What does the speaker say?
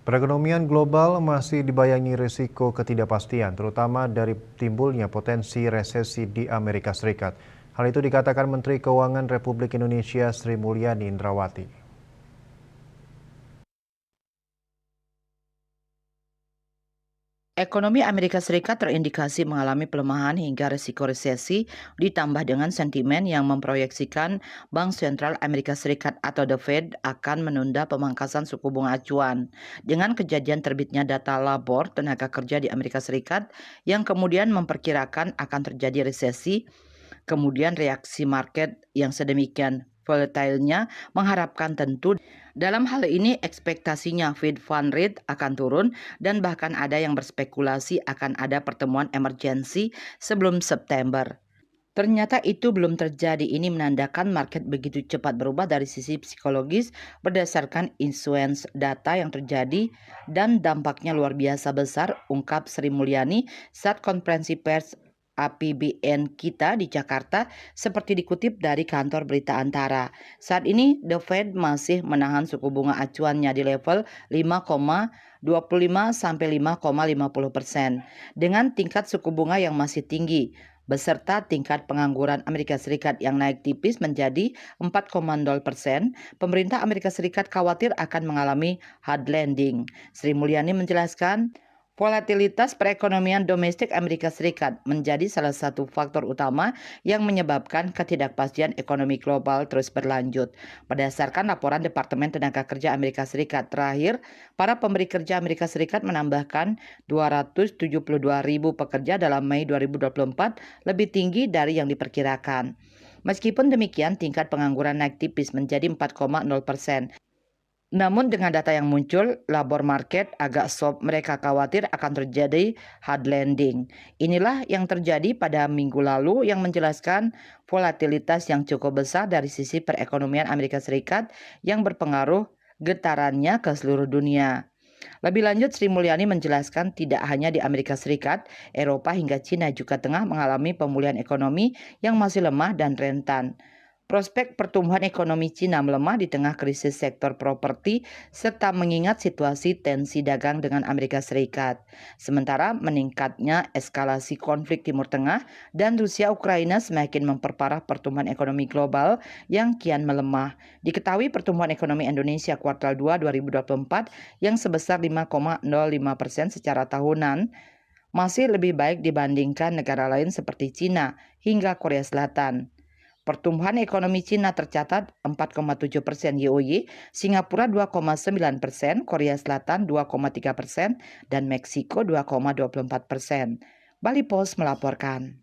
Perekonomian global masih dibayangi risiko ketidakpastian, terutama dari timbulnya potensi resesi di Amerika Serikat. Hal itu dikatakan Menteri Keuangan Republik Indonesia Sri Mulyani Indrawati. Ekonomi Amerika Serikat terindikasi mengalami pelemahan hingga risiko resesi, ditambah dengan sentimen yang memproyeksikan Bank Sentral Amerika Serikat atau The Fed akan menunda pemangkasan suku bunga acuan. Dengan kejadian terbitnya data labor tenaga kerja di Amerika Serikat yang kemudian memperkirakan akan terjadi resesi, kemudian reaksi market yang sedemikian volatile-nya mengharapkan tentu dalam hal ini ekspektasinya Fed Fund Rate akan turun dan bahkan ada yang berspekulasi akan ada pertemuan emergensi sebelum September. Ternyata itu belum terjadi. Ini menandakan market begitu cepat berubah dari sisi psikologis berdasarkan influence data yang terjadi dan dampaknya luar biasa besar, ungkap Sri Mulyani saat konferensi pers APBN kita di Jakarta seperti dikutip dari kantor berita Antara. Saat ini The Fed masih menahan suku bunga acuannya di level 5,25 sampai 5,50% dengan tingkat suku bunga yang masih tinggi beserta tingkat pengangguran Amerika Serikat yang naik tipis menjadi 4,0%, pemerintah Amerika Serikat khawatir akan mengalami hard landing. Sri Mulyani menjelaskan, volatilitas perekonomian domestik Amerika Serikat menjadi salah satu faktor utama yang menyebabkan ketidakpastian ekonomi global terus berlanjut. Berdasarkan laporan Departemen Tenaga Kerja Amerika Serikat terakhir, para pemberi kerja Amerika Serikat menambahkan 272.000 pekerja dalam Mei 2024, lebih tinggi dari yang diperkirakan. Meskipun demikian, tingkat pengangguran naik tipis menjadi 4,0%. Namun dengan data yang muncul, labor market agak soft. Mereka khawatir akan terjadi hard landing. Inilah yang terjadi pada minggu lalu yang menjelaskan volatilitas yang cukup besar dari sisi perekonomian Amerika Serikat yang berpengaruh getarannya ke seluruh dunia. Lebih lanjut, Sri Mulyani menjelaskan tidak hanya di Amerika Serikat, Eropa hingga Cina juga tengah mengalami pemulihan ekonomi yang masih lemah dan rentan. Prospek pertumbuhan ekonomi Cina melemah di tengah krisis sektor properti serta mengingat situasi tensi dagang dengan Amerika Serikat. Sementara meningkatnya eskalasi konflik Timur Tengah dan Rusia-Ukraina semakin memperparah pertumbuhan ekonomi global yang kian melemah. Diketahui pertumbuhan ekonomi Indonesia kuartal 2 2024 yang sebesar 5,05% secara tahunan masih lebih baik dibandingkan negara lain seperti Cina hingga Korea Selatan. Pertumbuhan ekonomi Cina tercatat 4,7% YoY, Singapura 2,9%, Korea Selatan 2,3%, dan Meksiko 2,24%. Bali Post melaporkan.